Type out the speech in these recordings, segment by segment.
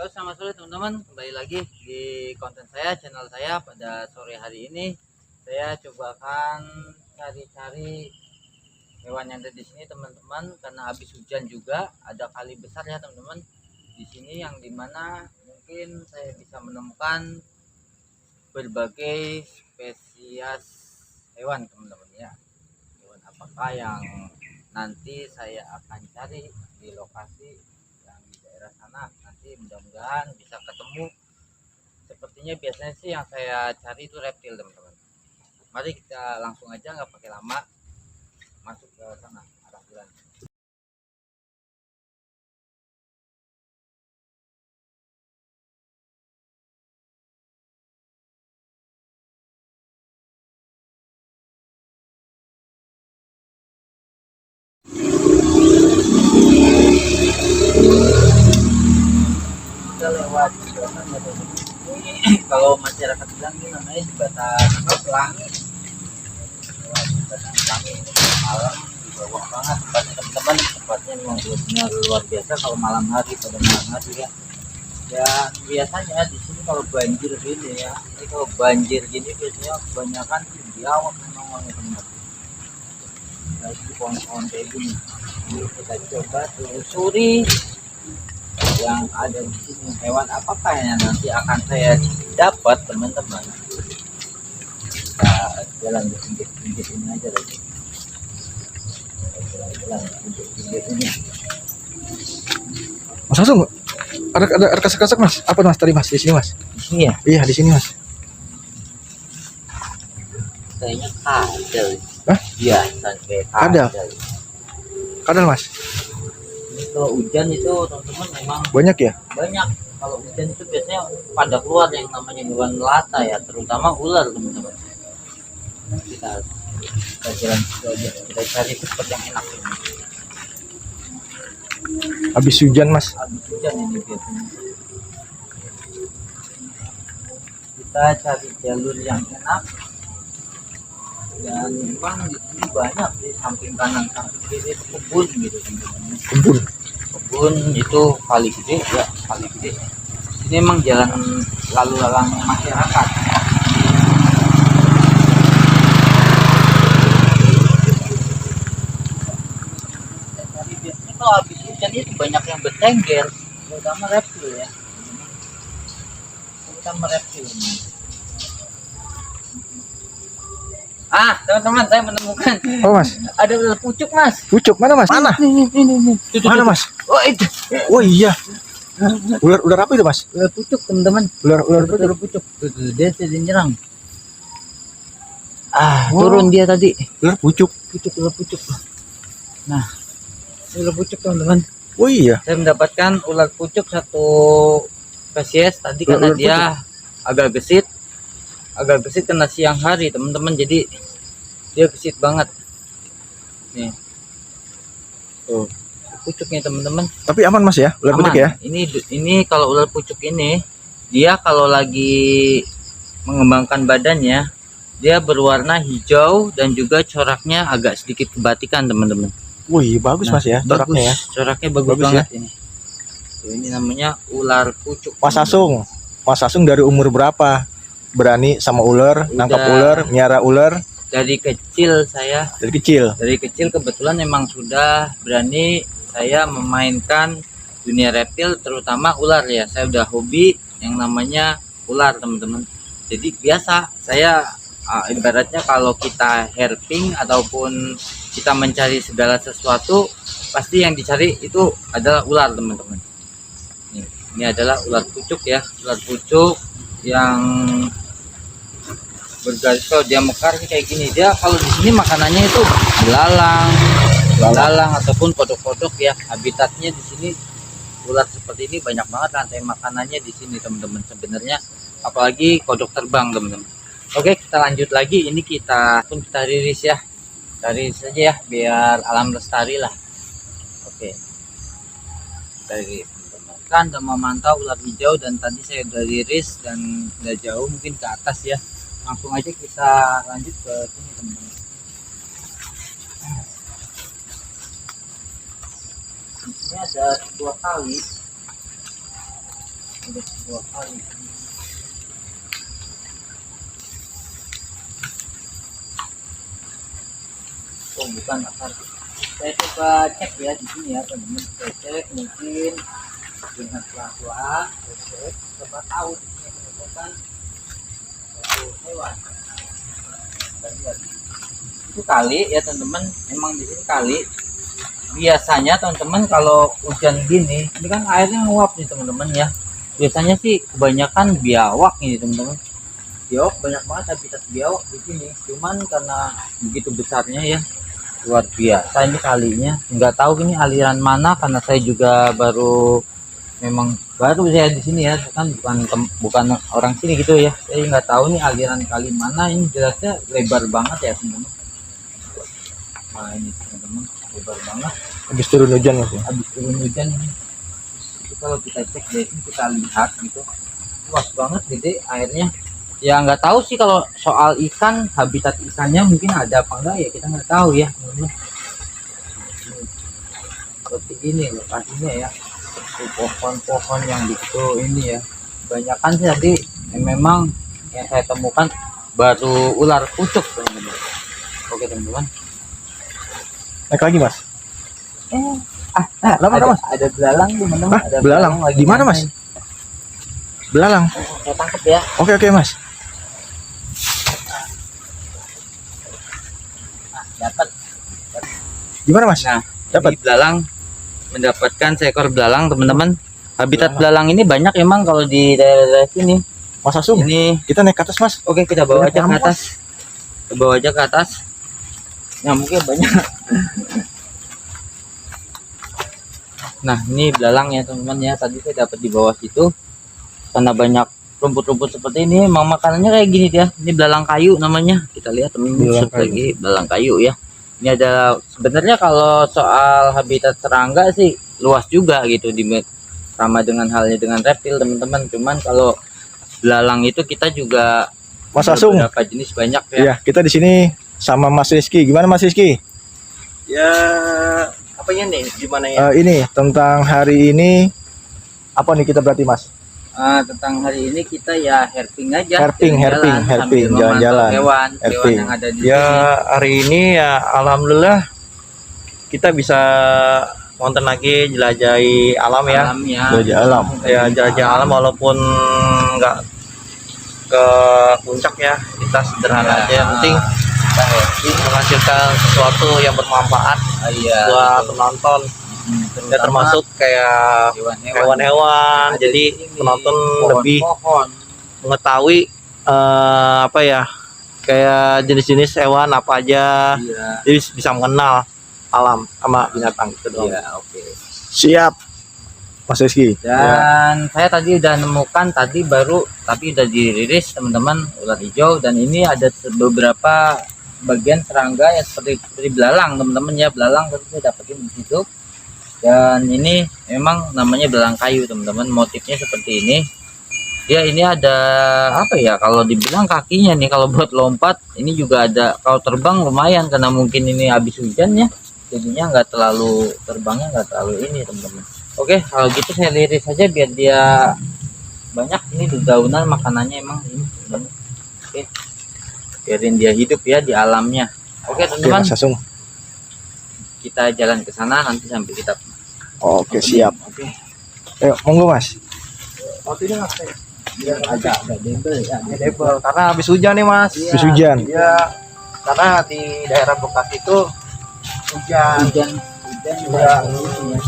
Halo, selamat sore teman-teman. Kembali lagi di konten saya, channel saya. Pada sore hari ini saya coba akan cari-cari hewan yang ada di sini teman-teman, karena habis hujan juga, ada kali besar ya teman-teman di sini, yang dimana mungkin saya bisa menemukan berbagai spesies hewan teman-teman ya. Hewan apakah yang nanti saya akan cari di lokasi yang di daerah sana, nanti mudah-mudahan bisa ketemu. Sepertinya biasanya sih yang saya cari itu reptil teman-teman. Mari kita langsung aja, nggak pakai lama, masuk ke sana arah jalan. Kita lewat jembatan ya teman-teman. Ini kalau masyarakat bilang ini namanya jembatan pelangi. Lewat jembatan pelangi ini malam di bawah banget tempatnya teman-teman. Tempatnya memang benar luar biasa kalau malam hari, pada malam hari ya. Dan biasanya di sini kalau banjir gini ya, ini kalau banjir gini biasanya kebanyakan biawak memang teman-teman. Nah, di pohon-pohon kayak gini. Jadi kita coba telusuri yang ada di sini, hewan apakah yang nanti akan saya dapat teman-teman. Kita jalan di pinggir ini aja lagi. Jalan di pinggir ini. Mas langsung ada kasak-kasak mas. Apa mas tadi mas? Di sini mas? Di sini ya? Iya di sini mas. Kayaknya kadal. Hah? Iya, kayak Kadal. Kadal mas. Ini kalau hujan itu teman-teman memang Banyak ya? banyak. Kalau hujan itu biasanya pada keluar yang namanya hewan melata ya, terutama ular teman-teman. Kita jalan situ aja, kita cari tempat yang enak ini. Habis hujan mas. Habis hujan ini biasanya. Kita cari jalur yang enak. Dan memang di sini banyak di samping kanan samping kiri itu kebun gitu teman-teman. Kebun itu kali gede ya, kali gede. Ini memang jalan lalu lalang masyarakat. Dari biasanya kalau habis hujan itu banyak yang bertengger, terutama reptil ya. Terutama reptil. Ah, teman-teman, saya menemukan. Oh mas. Ada ular pucuk mas. Pucuk mana mas? Mana? Ini. Mana mas? Oh itu. Oh iya. Ular apa itu mas? Ular pucuk teman-teman. Ular Pucuk. Tuh, dia sedang nyerang. Oh. Turun dia tadi. Ular pucuk. Ular pucuk. Nah, ular pucuk teman-teman. Oh iya. Saya mendapatkan ular pucuk satu spesies tadi karena Ular dia agak gesit kena siang hari teman-teman, jadi dia gesit banget nih. Tuh pucuknya teman-teman. Tapi aman mas ya? Ular pucuk ya? Ini kalau ular pucuk ini, dia kalau lagi mengembangkan badannya, dia berwarna hijau dan juga coraknya agak sedikit kebatikan teman-teman. Wih bagus mas ya coraknya ya. Coraknya bagus banget ya. Ini namanya ular pucuk. Mas Asung dari umur berapa berani sama ular, nangkap ular, miara ular? Dari kecil saya. Dari kecil kebetulan memang sudah berani saya memainkan dunia reptil, terutama ular ya. Saya udah hobi yang namanya ular teman-teman. Jadi biasa saya ibaratnya kalau kita herping ataupun kita mencari segala sesuatu, pasti yang dicari itu adalah ular teman-teman. Ini adalah ular pucuk ya, ular pucuk yang bergaris. Kalau dia mekar kayak gini, dia kalau di sini makanannya itu belalang ataupun kodok-kodok ya. Habitatnya di sini ular seperti ini banyak banget, rantai makanannya di sini teman-teman sebenarnya, apalagi kodok terbang teman-teman. Oke, kita lanjut lagi. Ini kita rilis ya, rilis saja ya biar alam lestari lah. Oke, kita rilis teman-teman. Kan udah memantau ular hijau dan tadi saya udah rilis dan udah jauh mungkin ke atas ya. Langsung aja kita lanjut ke sini teman-teman. Ini ada dua kali. Udah 2 kali. Oh bukan akar. Saya coba cek ya di sini ya teman-teman. Saya cek mungkin dengan pelan-pelan. Saya cek coba tahu di sini menemukan suatu hewan. Kita lihat. Itu kali ya teman-teman. Memang di sini kali. Biasanya teman-teman kalau hujan gini, ini kan airnya nguap nih teman-teman ya. Biasanya sih kebanyakan biawak nih teman-teman. Biawak banyak banget habitat biawak di sini. Cuman karena begitu besarnya ya, luar biasa ini kalinya. Nggak tahu ini aliran mana karena saya juga memang baru saya di sini ya, kan bukan orang sini gitu ya. Saya nggak tahu nih aliran kali mana. Ini jelasnya lebar banget ya teman-teman. Nah ini teman-teman lebar banget. Habis turun hujan mas ya. Habis turun hujan ini. Itu kalau kita cek deh, kita lihat gitu, luas banget gede airnya. Ya nggak tahu sih kalau soal ikan, habitat ikannya mungkin ada apa enggak ya, kita nggak tahu ya teman-teman. Seperti ini lokasinya ya, itu pohon-pohon yang begitu ini ya. Kebanyakan sih tadi memang yang saya temukan baru ular pucuk teman-teman. Oke teman-teman. Naik lagi mas. Ada, mas? Ada belalang teman-teman. Ada Belalang. Di mana mas? Belalang. Saya tangkap ya. Oke mas. Dapat. Gimana mas? Nah, Dapat. ini belalang, mendapatkan seekor belalang teman-teman. Habitat belalang ini banyak emang kalau di daerah sini. Mas Asung, Ini kita naik ke atas mas. oke, kita bawa aja ke Nyamuk, atas. Kita bawa aja ke atas. Nyamuknya banyak. Nah, ini belalang ya teman-teman ya. Tadi saya dapat di bawah situ. Karena banyak rumput-rumput seperti ini, emang makanannya kayak gini ya. Ini belalang kayu namanya. Kita lihat teman-teman lagi belalang kayu ya. Ini ada sebenarnya kalau soal habitat serangga sih luas juga gitu, sama dengan halnya dengan reptil teman-teman. Cuman kalau belalang itu kita juga Mas Asung. beberapa jenis banyak ya. Iya, kita di sini sama Mas Rizky. Gimana Mas Rizky? Ya, apanya nih? Gimana ya? Ini tentang hari ini apa nih kita berarti mas? Tentang hari ini kita ya herping aja. Herping, sambil memantau jalan-jalan. Hewan Herping. yang ada di Ya, sini. hari ini ya alhamdulillah kita bisa nonton lagi jelajahi alam ya. Alamnya. Jelajah alam. Ya, jelajah alam walaupun nggak ke puncak ya. Kita sederhana aja. Yang penting kita herping. menghasilkan sesuatu yang bermanfaat Iya. buat penonton. Ya, termasuk kayak hewan-hewan. Ada Jadi di sini, penonton pohon-pohon. lebih mengetahui apa ya, kayak jenis-jenis hewan apa aja. Iya. Jadi bisa mengenal alam sama binatang gitu dong. Iya, oke. Siap, Mas Rizky. Dan saya tadi udah nemukan tapi udah dirilis teman-teman ular hijau, dan ini ada beberapa bagian serangga yang seperti belalang teman-teman ya. Belalang tadi saya dapetin di situ. Dan ini memang namanya belalang kayu teman-teman. Motifnya seperti ini. Dia ini ada apa ya, kalau dibilang kakinya nih kalau buat lompat, ini juga ada, kalau terbang lumayan karena mungkin ini habis hujan ya. Jadinya terbangnya nggak terlalu ini teman-teman. Oke, kalau gitu saya liris saja biar dia banyak. Ini dedaunan makanannya emang ini teman-teman. Oke, biarin dia hidup ya di alamnya. Oke Oke teman-teman, Mas Asung. kita jalan ke sana nanti sampai kita. Oke siap. Oke. Ayo monggo mas. Ini mas, Agak debel ya. debel karena habis hujan nih mas. Habis hujan. Ya, karena di daerah bekas itu hujan. Hujan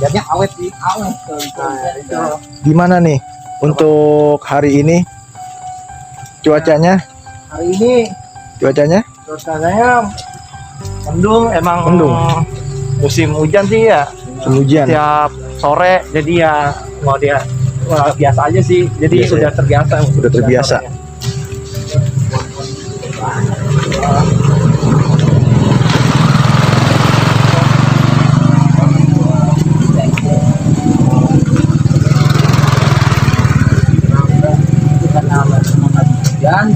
Jadinya awet sih. awet kalau itu. Gimana nih untuk hari ini cuacanya? Hari ini Cuacanya? suasananya mendung, emang Mendung. musim hujan sih ya. Hujan. Tiap sore, jadi ya mau dia biasa aja sih. Jadi Biasa sudah ya? terbiasa. Sudah terbiasa. Hujan.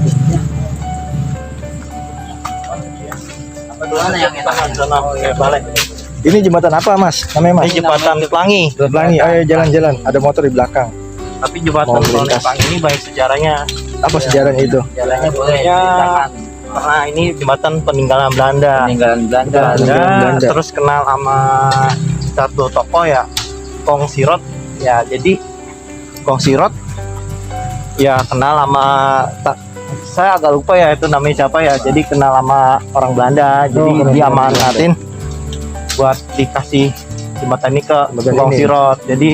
Mana yang enak? Ini jembatan apa mas? Namanya mas? Ini jembatan Pelangi. Pelangi. Ayo jalan-jalan. Ada motor di belakang. Tapi jembatan Mau melintas. Pelang ini banyak sejarahnya. Apa sejarahnya itu? Sejarahnya boleh Ya. ceritakan. Karena ini jembatan peninggalan Belanda. Peninggalan Belanda. Peninggalan Belanda. Terus kenal sama satu tokoh ya, Kong Sirot. Ya jadi Kong Sirot ya kenal sama saya agak lupa ya itu namanya siapa ya. Jadi kenal sama orang Belanda. Jadi orang dia Belanda. amanatin buat dikasih jembatan ini ke Jembatan Kong ini. Sirot. Jadi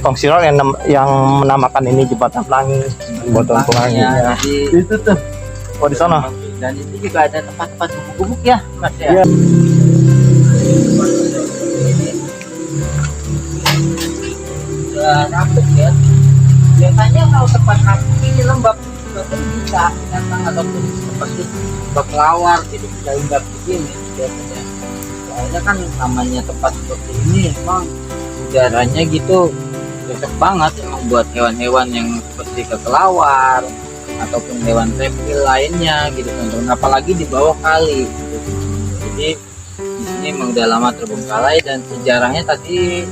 Kong Sirot yang menamakan ini jembatan pelangi. Jembatan Pelangi. Ya, jadi Itu tuh. Oh di sana. dan itu juga ada tempat-tempat gubuk-gubuk ya Mas ya. Iya. Udah dapet ya. Biasanya kalau tempat kampung ini lembab juga kan bisa datang ataupun seperti kelawar gitu bisa hinggap di sini biasanya. Soalnya kan namanya tempat seperti ini emang udaranya gitu cocok banget emang buat hewan-hewan yang seperti kelawar ataupun hewan reptil lainnya gitu teman-teman, apalagi di bawah kali gitu. Jadi di sini emang udah lama terbengkalai dan sejarahnya tadi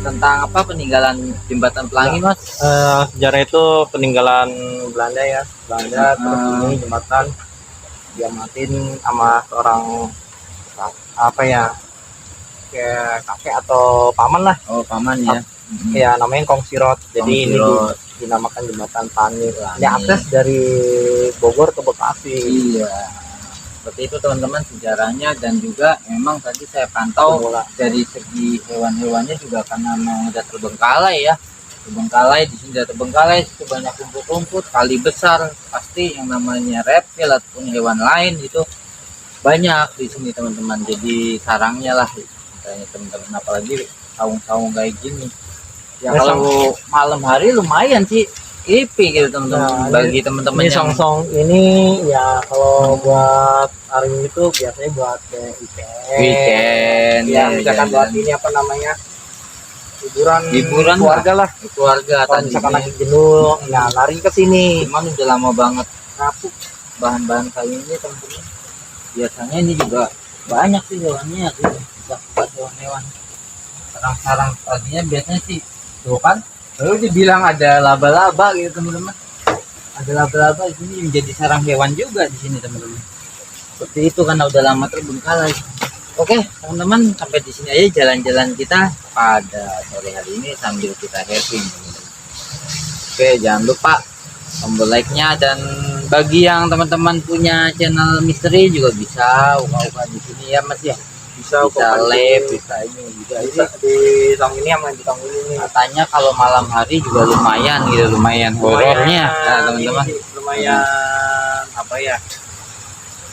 tentang apa peninggalan jembatan Pelangi Mas. Sejarah itu peninggalan Belanda ya, Belanda. Terus ini jembatan diamatin sama seorang apa ya, kayak kakek atau paman lah Oh paman ya. ya, namanya Kong Sirot. Jadi ini Sirot. dinamakan jembatan Pelangi. Pelangi. Ini akses dari Bogor ke Bekasi. Iya. Seperti itu teman-teman sejarahnya, dan juga memang tadi saya pantau Semula. dari segi hewan-hewannya juga karena memang udah terbengkalai ya. Terbengkalai di sini udah terbengkalai, itu banyak rumput-rumput, kali besar, pasti yang namanya reptil ataupun hewan lain itu banyak di sini teman-teman. Jadi sarangnya lah misalnya teman-teman, apalagi saung-saung kayak gini. Ya Ya, kalau malam hari lumayan sih ipi gitu teman-teman. Nah, Bagi teman-teman Ini yang song-song ini ya kalau buat hari itu biasanya buat kayak weekend ya, misalkan buat ini apa namanya, hiburan keluarga lah. keluarga Kalau tadi misalkan ini. lagi jenuh, ya lari ke sini. Cuman udah lama banget kapuk bahan-bahan kayu ini teman-teman. Biasanya ini juga banyak sih hewannya tuh, bisa buat hewan-hewan. Sarang-sarang tadinya biasanya sih tuh kan, lalu dibilang ada laba-laba gitu teman-teman. Ada laba-laba di sini menjadi sarang hewan juga di sini teman-teman. Seperti itu karena udah lama terbengkalai. Oke teman-teman, sampai di sini aja jalan-jalan kita pada sore hari ini sambil kita happy teman-teman. Oke, jangan lupa tombol like-nya, dan bagi yang teman-teman punya channel misteri juga bisa uka-uka di sini ya Mas ya. Bisa live, bisa ini juga. Bisa di tong ini sama di tong ini nih. Katanya kalau malam hari juga lumayan gitu, lumayan horornya nah, teman-teman. Ini lumayan apa ya?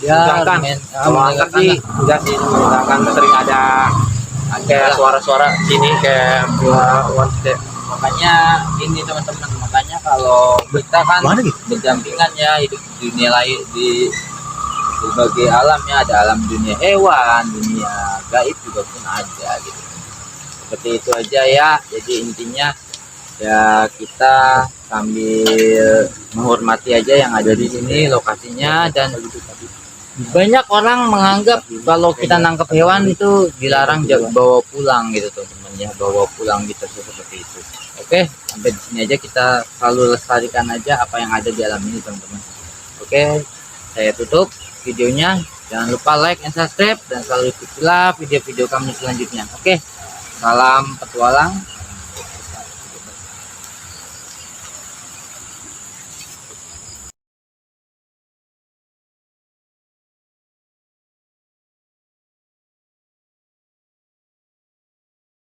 Ya, Menegangkan. Kalau angkat sih enggak sih, misalkan sering ada kayak suara-suara sini kayak buat makanya ini teman-teman, makanya kalau kita kan Mana gitu? berdampingan ya hidup di dunia lain, di berbagai alam ya, ada alam dunia hewan, dunia gaib juga pun ada gitu. Seperti itu aja ya. Jadi intinya ya kita sambil menghormati aja yang ada di sini lokasinya, dan banyak orang menganggap kalau kita nangkap hewan itu dilarang bawa pulang gitu teman-teman ya, bawa pulang gitu seperti itu. Oke, sampai di sini aja, kita selalu lestarikan aja apa yang ada di alam ini teman-teman. Oke, saya tutup videonya. Jangan lupa like and subscribe, dan selalu ikuti video-video kami selanjutnya. Oke, salam petualang.